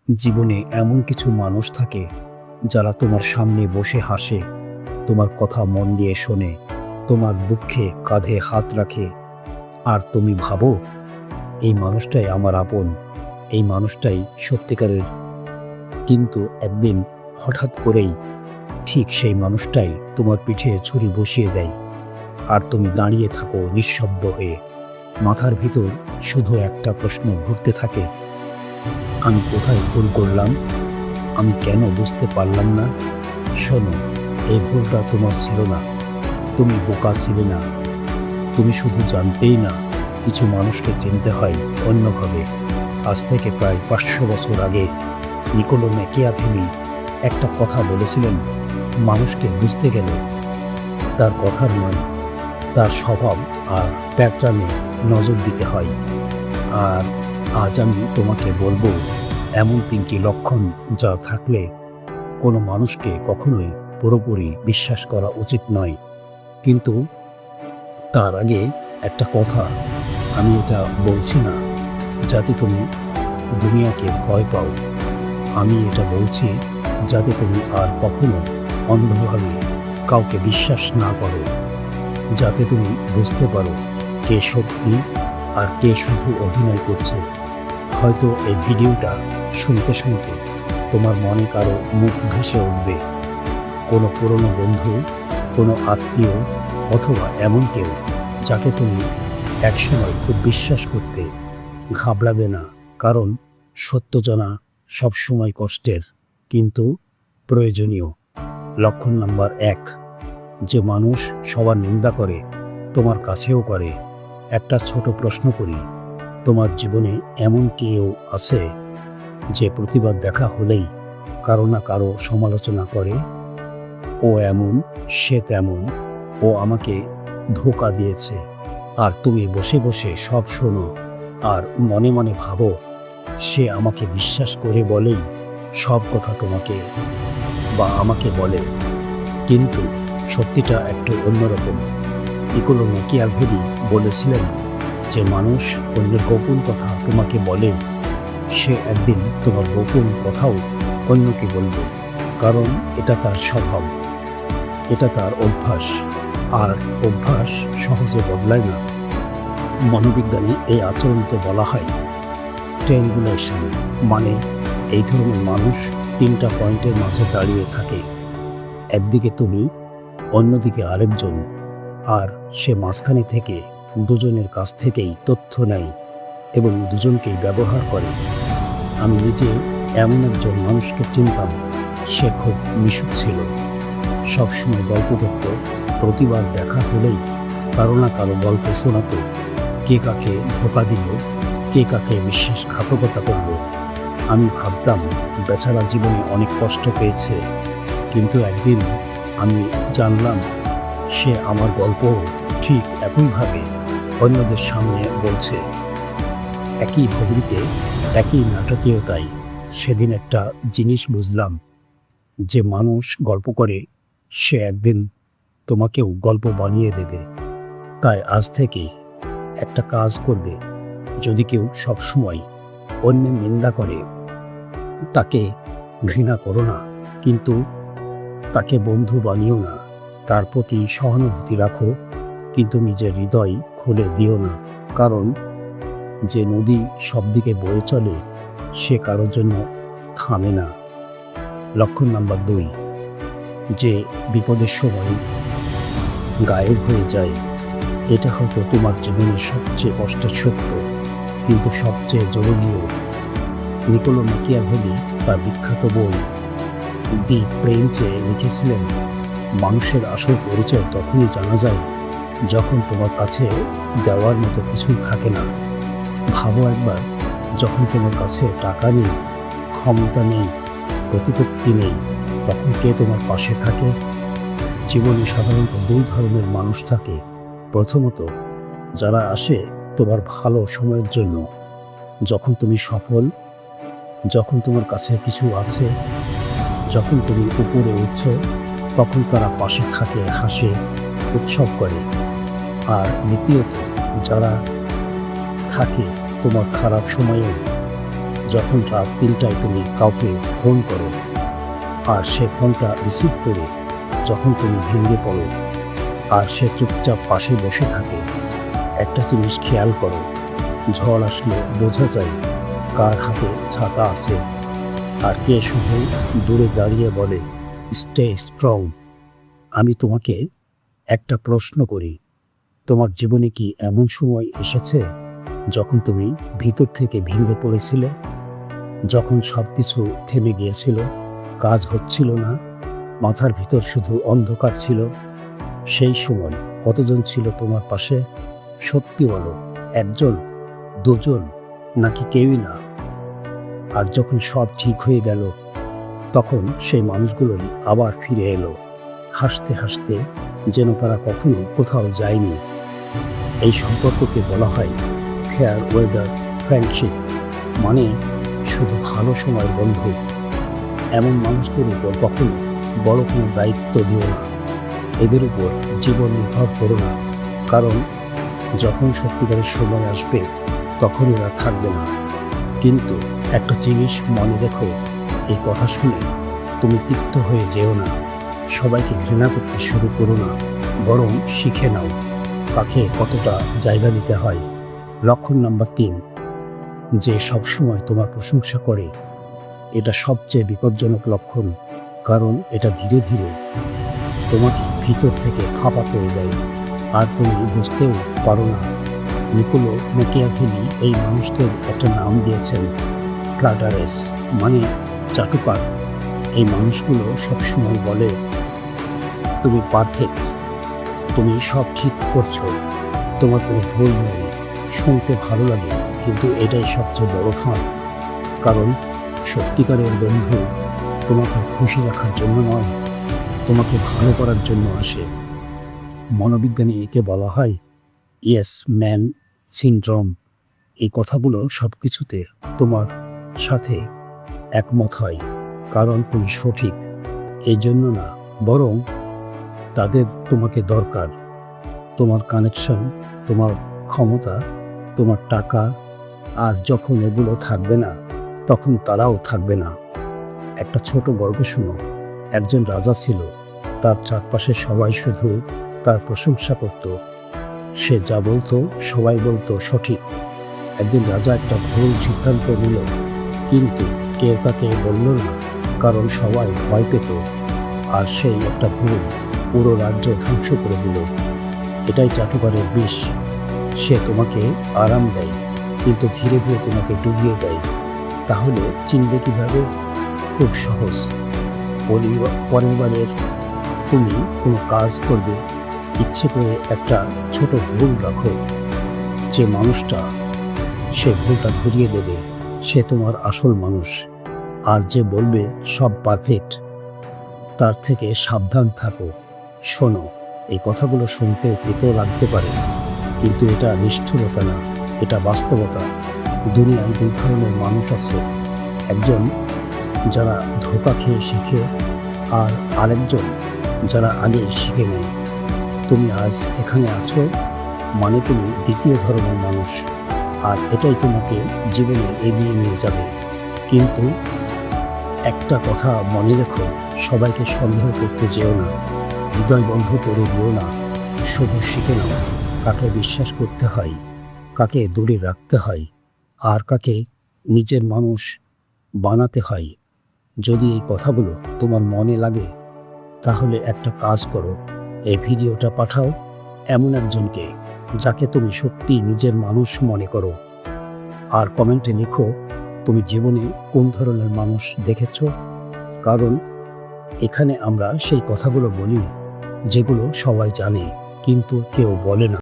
জীবনে এমন কিছু মানুষ থাকে যারা তোমার সামনে বসে হাসে, তোমার কথা মন দিয়ে শোনে, তোমার দুঃখে কাঁধে হাত রাখে। আর তুমি ভাবো, এই মানুষটাই আমার আপন, এই মানুষটাই সত্যিকারের। কিন্তু একদিন হঠাৎ করেই ঠিক সেই মানুষটাই তোমার পিঠে ছুরি বসিয়ে দেয়, আর তুমি দাঁড়িয়ে থাকো নিঃশব্দ হয়ে। মাথার ভিতর শুধু একটা প্রশ্ন ঘুরতে থাকে, আমি কোথায় ভুল করলাম? আমি কেন বুঝতে পারলাম না? শোনো, এই ভুলটা তোমার ছিল না, তুমি বোকা ছিলে না, তুমি শুধু জানতেই না কিছু মানুষকে চিনতে হয় অন্যভাবে। আজ থেকে প্রায় 500 বছর আগে নিকোলো ম্যাকিয়াভেলি একটা কথা বলেছিলেন, মানুষকে বুঝতে গেলে তার কথার নয়, তার স্বভাব আর প্যাটার্নে নজর দিতে হয়। আর আজ আমি তোমাকে বলবো এমন 3টি লক্ষণ যা থাকলে কোনো মানুষকে কখনোই পুরোপুরি বিশ্বাস করা উচিত নয়। কিন্তু তার আগে একটা কথা, আমি এটা বলছি না যাতে তুমি দুনিয়াকে ভয় পাও, আমি এটা বলছি যাতে তুমি আর কখনো অন্ধভাবে কাউকে বিশ্বাস না করো, যাতে তুমি বুঝতে পারো কে সত্যি আর কে শুধু অভিনয় করছে। হয়তো এই ভিডিওটা শুনতে শুনতে তোমার মনে কারো মুখ ভেসে উঠবে, কোনো পুরনো বন্ধু, কোনো আত্মীয়, অথবা এমন কেউ যাকে তুমি একসময় খুব বিশ্বাস করতে। ঘাবড়াবে না, কারণ সত্য জানা সবসময় কষ্টের, কিন্তু প্রয়োজনীয়। লক্ষণ নাম্বার 1, যে মানুষ সবার নিন্দা করে তোমার কাছেও করে। একটা ছোট প্রশ্ন করি, তোমার জীবনে এমন কেউ আছে যে প্রতিবাদ দেখা হলেই কারো না কারো সমালোচনা করে? ও এমন, সে তেমন, ও আমাকে ধোঁকা দিয়েছে। আর তুমি বসে বসে সব শোনো আর মনে মনে ভাবো, সে আমাকে বিশ্বাস করে বলেই সব কথা তোমাকে বা আমাকে বলে। কিন্তু সত্যিটা একটু অন্যরকম। নিকোলো ম্যাকিয়াভেলি বলেছিলেন, যে মানুষ অন্যের গোপন কথা তোমাকে বলে, সে একদিন তোমার গোপন কথাও অন্যকে বলবে, কারণ এটা তার স্বভাব, এটা তার অভ্যাস। আর অভ্যাস সহজে বদলায় না। মনোবিজ্ঞানে এই আচরণকে বলা হয় ট্রায়াঙ্গুলেশন, মানে এই ধরনের মানুষ 3টা পয়েন্টের মাঝে দাঁড়িয়ে থাকে, একদিকে তুমি, অন্যদিকে আরেকজন, আর সে মাঝখানে থেকে দুজনের কাছ থেকেই তথ্য নেয় এবং দুজনকেই ব্যবহার করে। আমি নিজে এমন একজন মানুষকে চিনতাম, সে খুব মিশুক ছিল, সবসময় গল্প করত, প্রতিবার দেখা হলেই কারো না কারো গল্প শোনাতো, কে কাকে ধোঁকা দিল, কে কাকে বিশ্বাসঘাতকতা করলো। আমি ভাবতাম বেচারা জীবনে অনেক কষ্ট পেয়েছে, কিন্তু একদিন আমি জানলাম সে আমার গল্প ঠিক একইভাবে অন্যদের সামনে বলছে, একই ভঙ্গিতে, একই নাটকীয়তায়। সেদিন একটা জিনিস বুঝলাম, যে মানুষ গল্প করে সে একদিন তোমাকেও গল্প বানিয়ে দেবে। তাই আজ থেকে একটা কাজ করবে, যদি কেউ সবসময় অন্যের নিন্দা করে, তাকে ঘৃণা করো না, কিন্তু তাকে বন্ধু বানিও না। তার প্রতি সহানুভূতি রাখো, কিন্তু নিজের হৃদয় খুলে দিও না, কারণ যে নদী সব দিকে বয়ে চলে সে কারোর জন্য থামে না। লক্ষণ নাম্বার 2, যে বিপদের সময় গায়েব হয়ে যায়। এটা হয়তো তোমার জীবনের সবচেয়ে কষ্টের সত্য, কিন্তু সবচেয়ে জরুরিও। নিকোলো ম্যাকিয়াভেলি তার বিখ্যাত বই দি প্রেঞ্চে লিখেছিলেন, মানুষের আসল পরিচয় তখনই জানা যায় যখন তোমার কাছে দেওয়ার মতো কিছুই থাকে না। ভাবো একবার, যখন তোমার কাছে টাকা নেই, ক্ষমতা নেই, প্রতিপত্তি নেই, তখন কে তোমার পাশে থাকে? জীবনে সাধারণত 2 ধরনের মানুষ থাকে। প্রথমত, যারা আসে তোমার ভালো সময়ের জন্য, যখন তুমি সফল, যখন তোমার কাছে কিছু আছে, যখন তুমি উপরে উঠছ, তখন তারা পাশে থাকে, হাসে, উৎসব করে। আর দ্বিতীয়ত, যারা থাকে তোমার খারাপ সময়েও, যখন রাত 3টায় তুমি কাউকে ফোন করো আর সে ফোনটা রিসিভ করে যখন তুমি ভেঙে পড়ো আর সে চুপচাপ পাশে বসে থাকে, একটা জিনিস খেয়াল করো, ঝড় আসলে বোঝা যায় কার হাতে ছাতা আছে আর কে শুধু দূরে দাঁড়িয়ে বলে স্টে স্ট্রং। আমি তোমাকে একটা প্রশ্ন করি, তোমার জীবনে কি এমন সময় এসেছে যখন তুমি ভিতর থেকে ভেঙে পড়েছিলে, যখন সব কিছু থেমে গিয়েছিল, কাজ হচ্ছিল না, মাথার ভিতর শুধু অন্ধকার ছিল? সেই সময় কতজন ছিল তোমার পাশে? সত্যি বলো, একজন, দুজন, নাকি কেউই না? আর যখন সব ঠিক হয়ে গেল তখন সেই মানুষগুলোই আবার ফিরে এলো, হাসতে হাসতে, যেন তারা কখনো কোথাও যায়নি। এই সম্পর্ককে বলা হয় ফেয়ার ওয়েদার ফ্রেন্ডশিপ, মানে শুধু ভালো সময়ের বন্ধু। এমন মানুষদের উপর কখনো বড় কোনো দায়িত্ব দিও না, এদের উপর জীবন নির্ভর করো না, কারণ যখন সত্যিকারের সময় আসবে তখন এরা থাকবে না। কিন্তু একটা জিনিস মনে রেখো, এই কথা শুনে তুমি তিক্ত হয়ে যেও না, সবাইকে ঘৃণা করতে শুরু করো না, বরং শিখে নাও কাকে কতটা জায়গা দিতে হয়। লক্ষণ নাম্বার 3, যে সবসময় তোমার প্রশংসা করে, এটা সবচেয়ে বিপজ্জনক লক্ষণ, কারণ এটা ধীরে ধীরে তোমাকে ভিতর থেকে ফাঁপা করে দেয় আর তুমি বুঝতেও পারো না। নিকোলো ম্যাকিয়াভেলি এই মানুষদের একটা নাম দিয়েছেন ফ্ল্যাটারেস, মানে চাটুকার। এই মানুষগুলো সবসময় বলে তুমি পারফেক্ট, তুমি সব ঠিক করছো, তোমার কোনো ভুল নেই। শুনতে ভালো লাগে, কিন্তু এটাই সবচেয়ে বড় ফাঁদ, কারণ সত্যিকারের বন্ধু তোমাকে খুশি রাখার জন্য নয়, তোমাকে ভালো করার জন্য আসে। মনোবিজ্ঞানে একে বলা হয় ইয়েস ম্যান সিনড্রোম। এই কথাগুলো সব কিছুতে তোমার সাথে একমত হয়, কারণ তুমি সঠিক এই জন্য না, বরং তাদের তোমাকে দরকার। তোমার কানেকশন, তোমার ক্ষমতা, তোমার টাকা, আর যখন এগুলো থাকবে না তখন তারাও থাকবে না। একটা ছোট গল্প শুনো। একজন রাজা ছিল, তার চারপাশে সবাই শুধু তার প্রশংসা করত, সে যা বলতো সবাই বলতো সঠিক। একদিন রাজা একটা ভুল সিদ্ধান্ত নিল, কিন্তু কেউ তাকে বলল না, কারণ সবাই ভয় পেত, আর সেই একটা ভুল পুরো রাজ্য ধ্বংস করে দিল। এটাই চাটুকারের বিষ, সে তোমাকে আরাম দেয় কিন্তু ধীরে ধীরে তোমাকে ডুবিয়ে দেয়। তাহলে চিনবে কিভাবে? খুব সহজ। পরিবারের তুমি কোনো কাজ করবে, ইচ্ছে করে একটা ছোট ভুল রাখো, যে মানুষটা সে ভুলটা ঘুরিয়ে দেবে সে তোমার আসল মানুষ। আর যে বলবে সব পারফেক্ট, তার থেকে সাবধান থাকো। শোনো, এই কথাগুলো শুনতে তেতো লাগতে পারে, কিন্তু এটা নিষ্ঠুরতা না, এটা বাস্তবতা। দুনিয়ায় 2 ধরনের মানুষ আছে, একজন যারা ধোঁকা খেয়ে শিখে, আর আরেকজন যারা আগে শিখে নেয়। তুমি আজ এখানে আছো, মানে তুমি দ্বিতীয় ধরনের মানুষ, আর এটাই তোমাকে জীবনে এগিয়ে নিয়ে যাবে। কিন্তু একটা কথা মনে রেখো, সবাইকে সন্দেহ করতে যেও না, হৃদয় বন্ধ করে দিও না। শুধু শিখে নাও কাকে বিশ্বাস করতে হয়, কাকে দূরে রাখতে হয়, আর কাকে নিজের মানুষ বানাতে হয়। যদি এই কথাগুলো তোমার মনে লাগে, তাহলে একটা কাজ করো, এই ভিডিওটা পাঠাও এমন একজনকে যাকে তুমি সত্যি নিজের মানুষ মনে করো, আর কমেন্টে লিখো তুমি জীবনে কোন ধরনের মানুষ দেখেছো। কারণ এখানে আমরা সেই কথাগুলো বলি যেগুলো সবাই জানে কিন্তু কেউ বলে না।